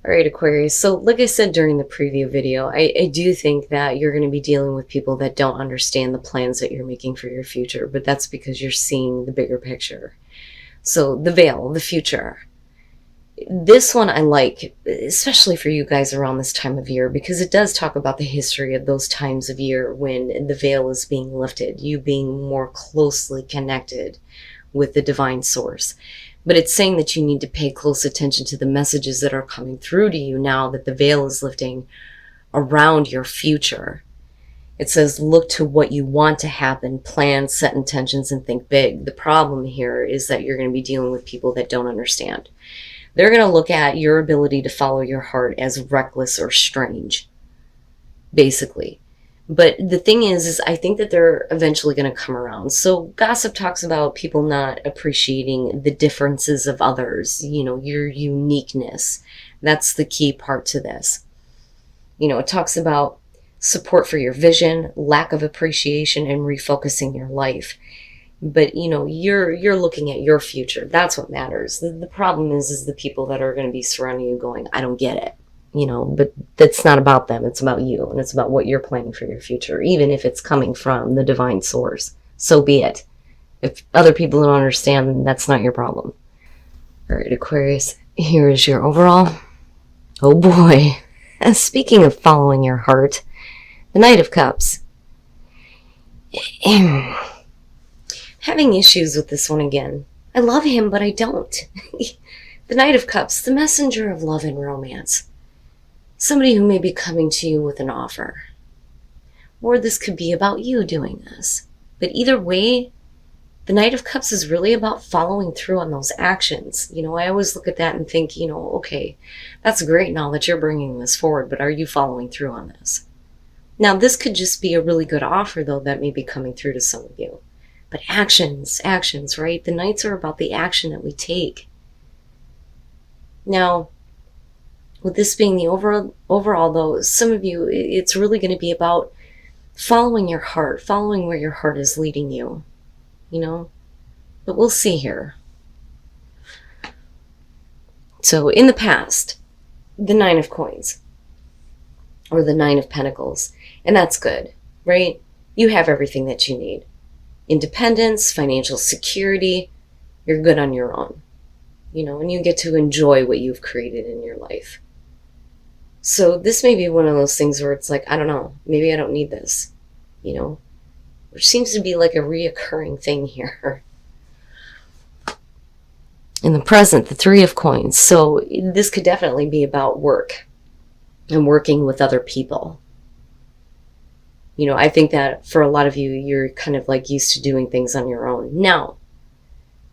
All right, Aquarius. So, like I said during the preview video, I do think that you're going to be dealing with people that don't understand the plans that you're making for your future, but that's because you're seeing the bigger picture. So, the veil, the future. This one I like, especially for you guys around this time of year, because it does talk about the history of those times of year when the veil is being lifted, you being more closely connected with the divine source. But it's saying that you need to pay close attention to the messages that are coming through to you now that the veil is lifting around your future. It says, look to what you want to happen, plan, set intentions, and think big. The problem here is that you're going to be dealing with people that don't understand. They're going to look at your ability to follow your heart as reckless or strange, basically. But the thing is I think that they're eventually going to come around. So gossip talks about people not appreciating the differences of others, your uniqueness. That's the key part to this. It talks about support for your vision, lack of appreciation, and refocusing your life. But you're looking at your future. That's what matters. The problem is the people that are going to be surrounding you going, I don't get it. But that's not about them. It's about you, and it's about what you're planning for your future, even if it's coming from the divine source. So be it. If other people don't understand, then that's not your problem. All right, Aquarius, here is your overall. Oh boy. And speaking of following your heart, the Knight of Cups. Having issues with this one again. I love him, but I don't. The Knight of Cups, the messenger of love and romance. Somebody who may be coming to you with an offer. Or this could be about you doing this. But either way, the Knight of Cups is really about following through on those actions. I always look at that and think, okay, that's great now that you're bringing this forward, but are you following through on this? Now, this could just be a really good offer, though, that may be coming through to some of you. But actions, right? The Knights are about the action that we take. Now, with this being the overall, though, some of you, it's really going to be about following your heart, following where your heart is leading you, But we'll see here. So in the past, the Nine of Coins, or the Nine of Pentacles, and that's good, right? You have everything that you need. Independence, financial security, you're good on your own, and you get to enjoy what you've created in your life. So this may be one of those things where it's like, I don't know, maybe I don't need this, which seems to be like a reoccurring thing here. In the present, the Three of Coins. So this could definitely be about work and working with other people. I think that for a lot of you, you're kind of like used to doing things on your own. Now,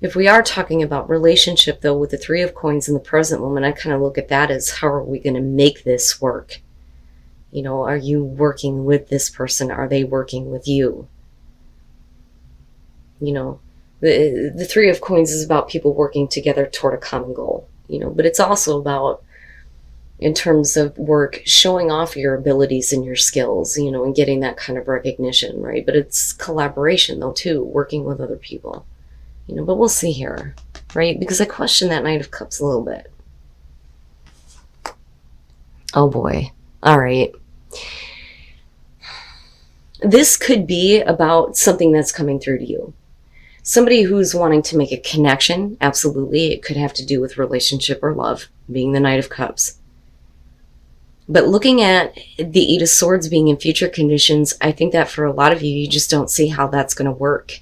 if we are talking about relationship, though, with the Three of Coins in the present moment, I kind of look at that as, how are we going to make this work? Are you working with this person? Are they working with you? The Three of Coins is about people working together toward a common goal, but it's also about, in terms of work, showing off your abilities and your skills, and getting that kind of recognition, right? But it's collaboration, though, too, working with other people. But we'll see here, right? Because I question that Knight of Cups a little bit. Oh boy. All right. This could be about something that's coming through to you. Somebody who's wanting to make a connection, absolutely. It could have to do with relationship or love, being the Knight of Cups. But looking at the Eight of Swords being in future conditions, I think that for a lot of you, you just don't see how that's going to work.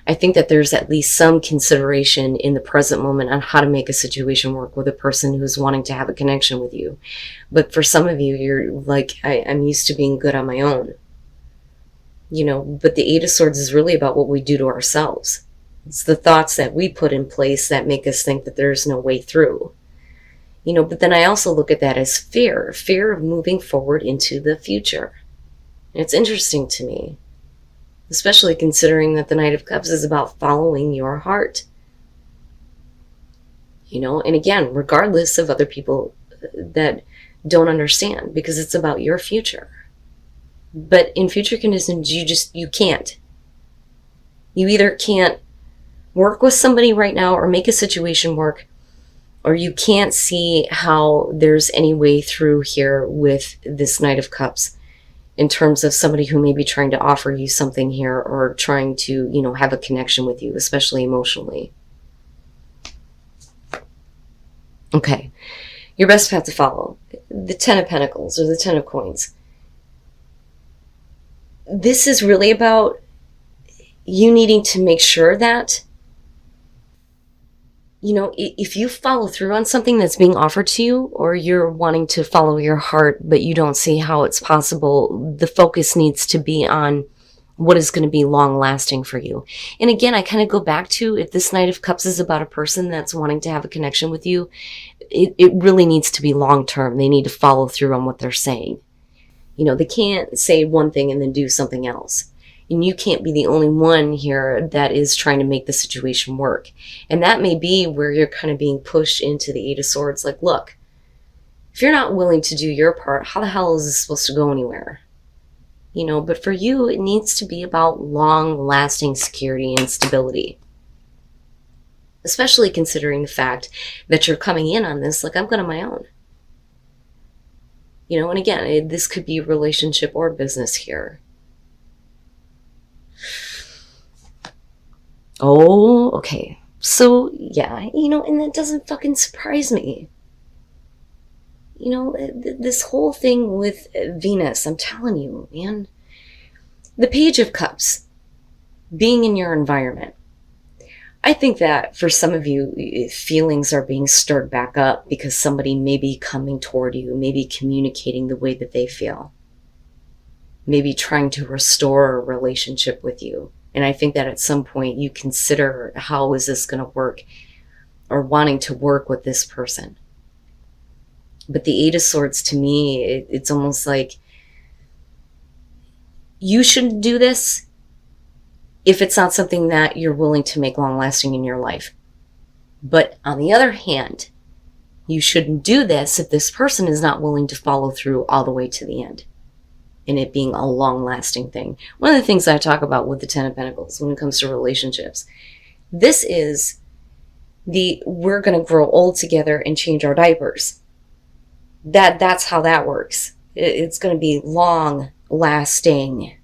I think that there's at least some consideration in the present moment on how to make a situation work with a person who's wanting to have a connection with you. But for some of you, you're like, I'm used to being good on my own. But the Eight of Swords is really about what we do to ourselves. It's the thoughts that we put in place that make us think that there's no way through. But then I also look at that as fear of moving forward into the future. And it's interesting to me, especially considering that the Knight of Cups is about following your heart. And again, regardless of other people that don't understand, because it's about your future. But in future conditions, you can't. You either can't work with somebody right now or make a situation work, or you can't see how there's any way through here with this Knight of Cups in terms of somebody who may be trying to offer you something here or trying to, you know, have a connection with you, especially emotionally. Okay, your best path to follow. The Ten of Pentacles or the Ten of Coins. This is really about you needing to make sure that, you know, if you follow through on something that's being offered to you, or you're wanting to follow your heart, but you don't see how it's possible, the focus needs to be on what is going to be long lasting for you. And again, I kind of go back to, if this Knight of Cups is about a person that's wanting to have a connection with you, it really needs to be long term. They need to follow through on what they're saying. You know, they can't say one thing and then do something else. And you can't be the only one here that is trying to make the situation work. And that may be where you're kind of being pushed into the Eight of Swords. Like, look, if you're not willing to do your part, how the hell is this supposed to go anywhere? You know, but for you, it needs to be about long-lasting security and stability. Especially considering the fact that you're coming in on this like, I'm good on my own. You know, and again, this could be a relationship or business here. Oh, okay. So, yeah, you know, and that doesn't fucking surprise me. You know, this whole thing with Venus, I'm telling you, man. The Page of Cups, being in your environment. I think that for some of you, feelings are being stirred back up because somebody may be coming toward you, maybe communicating the way that they feel. Maybe trying to restore a relationship with you. And I think that at some point you consider, how is this going to work, or wanting to work with this person. But the Eight of Swords, to me, it's almost like you shouldn't do this if it's not something that you're willing to make long lasting in your life. But on the other hand, you shouldn't do this if this person is not willing to follow through all the way to the end, and it being a long lasting thing. One of the things I talk about with the Ten of Pentacles when it comes to relationships, this is we're going to grow old together and change our diapers. That's how that works. It's going to be long lasting.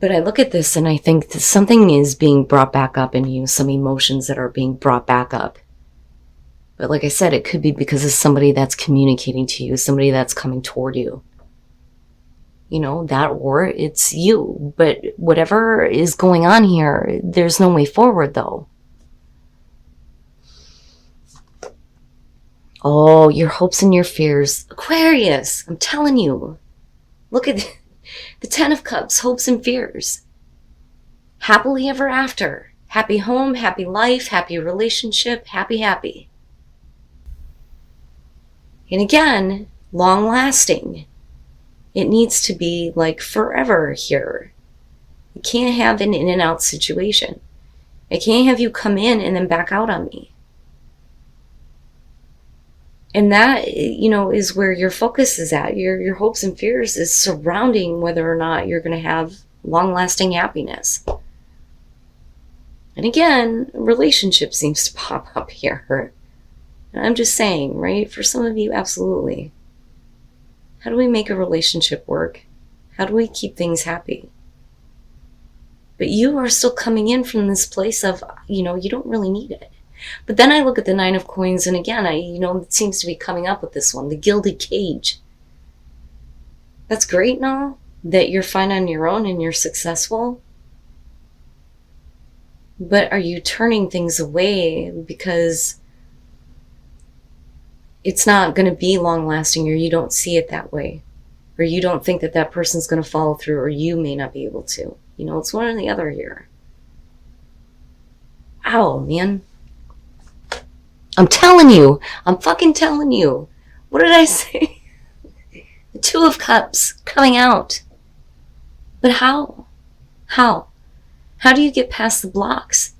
But I look at this and I think that something is being brought back up in you, some emotions that are being brought back up. But like I said, it could be because of somebody that's communicating to you, somebody that's coming toward you. You know, that, or it's you. But whatever is going on here, there's no way forward though. Oh, your hopes and your fears. Aquarius, I'm telling you. Look at the Ten of Cups, hopes and fears. Happily ever after. Happy home, happy life, happy relationship, happy. And again, long lasting. It needs to be like forever here. You can't have an in and out situation. I can't have you come in and then back out on me. And that, you know, is where your focus is at. Your hopes and fears is surrounding whether or not you're going to have long-lasting happiness. And again, relationship seems to pop up here. And I'm just saying, right? For some of you, absolutely. How do we make a relationship work? How do we keep things happy? But you are still coming in from this place of, you know, you don't really need it. But then I look at the Nine of Coins, and again, it seems to be coming up with this one, the Gilded Cage. That's great and all, that you're fine on your own and you're successful. But are you turning things away because it's not going to be long lasting, or you don't see it that way, or you don't think that that person's going to follow through, or you may not be able to? You know, it's one or the other here. Ow, man. I'm telling you. I'm fucking telling you. What did I say? The Two of Cups coming out. But how? How? How do you get past the blocks?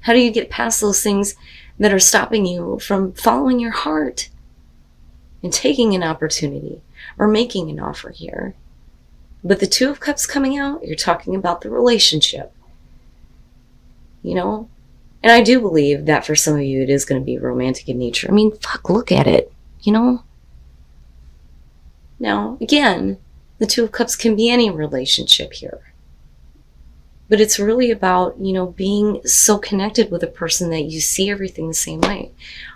How do you get past those things that are stopping you from following your heart and taking an opportunity or making an offer here? But the Two of Cups coming out, you're talking about the relationship. you know? And I do believe that for some of you, it is going to be romantic in nature. I mean, fuck, look at it, you know? Now, again, the Two of Cups can be any relationship here. But it's really about, being so connected with a person that you see everything the same way.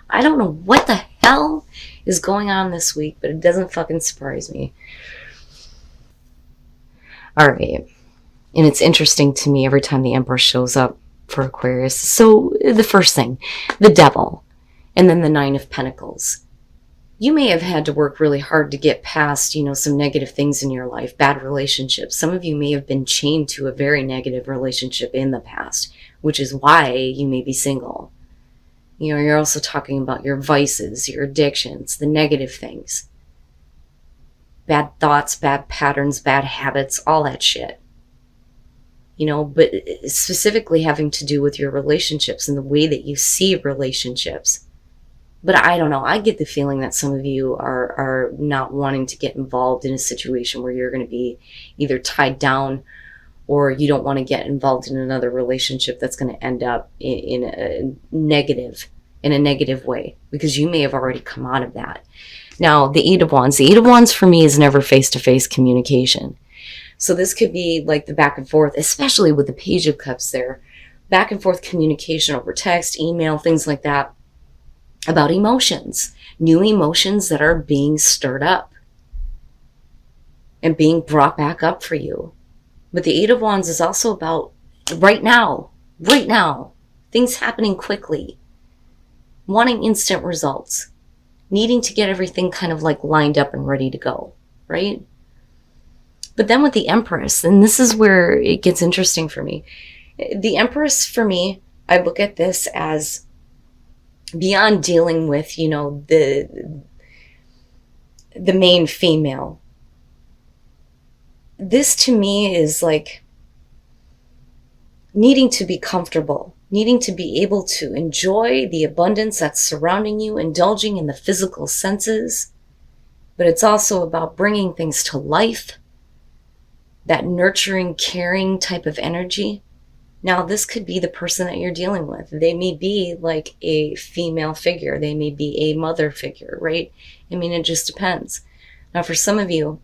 I don't know what the hell is going on this week, but it doesn't fucking surprise me. All right. And it's interesting to me every time the Empress shows up for Aquarius. So the first thing, the Devil, and then the Nine of Pentacles. You may have had to work really hard to get past, some negative things in your life, bad relationships. Some of you may have been chained to a very negative relationship in the past, which is why you may be single. You're also talking about your vices, your addictions, the negative things. Bad thoughts, bad patterns, bad habits, all that shit. But specifically having to do with your relationships and the way that you see relationships. But I don't know. I get the feeling that some of you are not wanting to get involved in a situation where you're going to be either tied down or you don't want to get involved in another relationship that's going to end up in a negative way, because you may have already come out of that. Now, the Eight of Wands. The Eight of Wands for me is never face-to-face communication. So this could be like the back and forth, especially with the Page of Cups there. Back and forth communication over text, email, things like that. About emotions, new emotions that are being stirred up and being brought back up for you. But the Eight of Wands is also about right now, things happening quickly, wanting instant results, needing to get everything kind of like lined up and ready to go, right? But then with the Empress, and this is where it gets interesting for me. The Empress, for me, I look at this as beyond dealing with, the main female. This to me is like needing to be comfortable, needing to be able to enjoy the abundance that's surrounding you, indulging in the physical senses. But it's also about bringing things to life, that nurturing, caring type of energy. Now, this could be the person that you're dealing with. They may be like a female figure. They may be a mother figure, right? I mean, it just depends. Now, for some of you,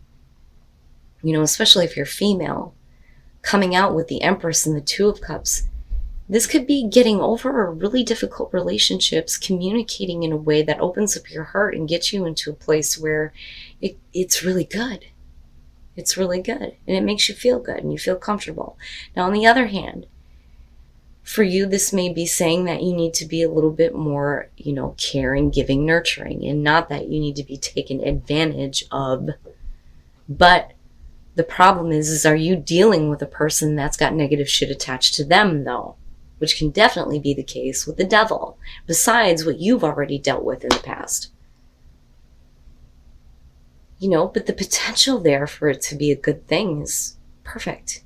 especially if you're female, coming out with the Empress and the Two of Cups, this could be getting over really difficult relationships, communicating in a way that opens up your heart and gets you into a place where it's really good. It's really good. And it makes you feel good and you feel comfortable. Now, on the other hand, for you, this may be saying that you need to be a little bit more, caring, giving, nurturing, and not that you need to be taken advantage of. But the problem is are you dealing with a person that's got negative shit attached to them, though? Which can definitely be the case with the Devil, besides what you've already dealt with in the past. But the potential there for it to be a good thing is perfect.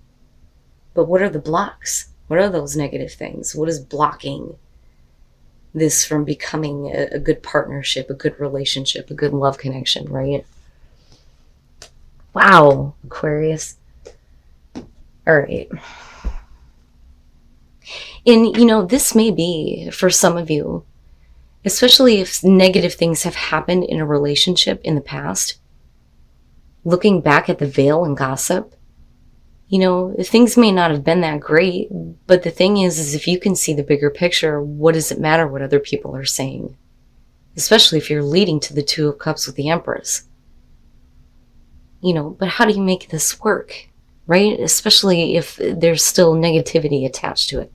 But what are the blocks? What are those negative things? What is blocking this from becoming a good partnership, a good relationship, a good love connection, right? Wow, Aquarius. All right. And, this may be for some of you, especially if negative things have happened in a relationship in the past, looking back at the veil and gossip, things may not have been that great, but the thing is if you can see the bigger picture, what does it matter what other people are saying? Especially if you're leading to the Two of Cups with the Empress. But how do you make this work, right? Especially if there's still negativity attached to it.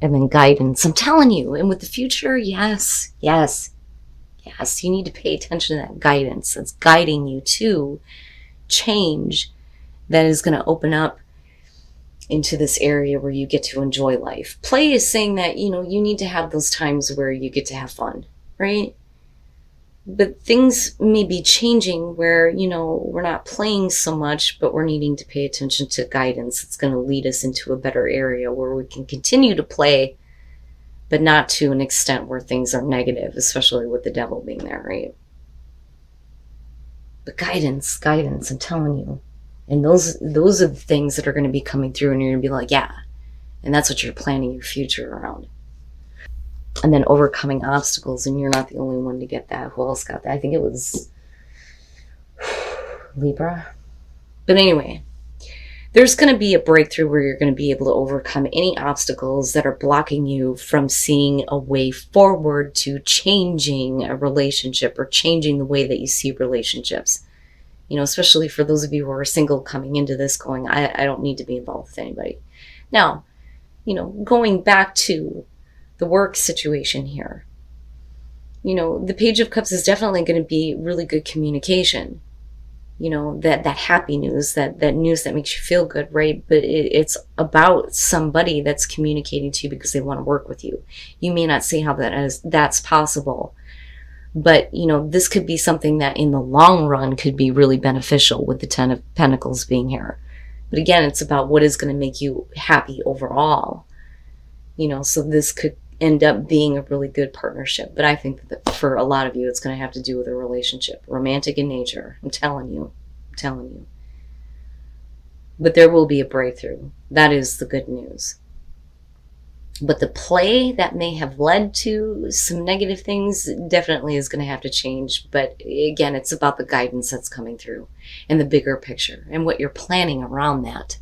And then guidance, I'm telling you. And with the future, yes, you need to pay attention to that guidance that's guiding you to change that is going to open up into this area where you get to enjoy life. Play is saying that, you need to have those times where you get to have fun, right? But things may be changing where, we're not playing so much, but we're needing to pay attention to guidance. It's going to lead us into a better area where we can continue to play, but not to an extent where things are negative, especially with the Devil being there, right? But guidance, I'm telling you. And those are the things that are going to be coming through, and you're going to be like, yeah, And that's what you're planning your future around. And then overcoming obstacles, and you're not the only one to get that. Who else got that? I think it was Libra. But anyway, there's going to be a breakthrough where you're going to be able to overcome any obstacles that are blocking you from seeing a way forward to changing a relationship or changing the way that you see relationships. You know, especially for those of you who are single coming into this going, I don't need to be involved with anybody. Now, you know, going back to the work situation here, you know, the Page of Cups is definitely going to be really good communication. You know, that happy news, that news that makes you feel good, right? But it's about somebody that's communicating to you because they want to work with you. You may not see how that's possible, but you know, this could be something that in the long run could be really beneficial with the Ten of Pentacles being here. But again, it's about what is going to make you happy overall. You know, so this could end up being a really good partnership. But I think that for a lot of you, it's going to have to do with a relationship. Romantic in nature. I'm telling you. I'm telling you. But there will be a breakthrough. That is the good news. But the play that may have led to some negative things definitely is going to have to change. But again, it's about the guidance that's coming through and the bigger picture and what you're planning around that.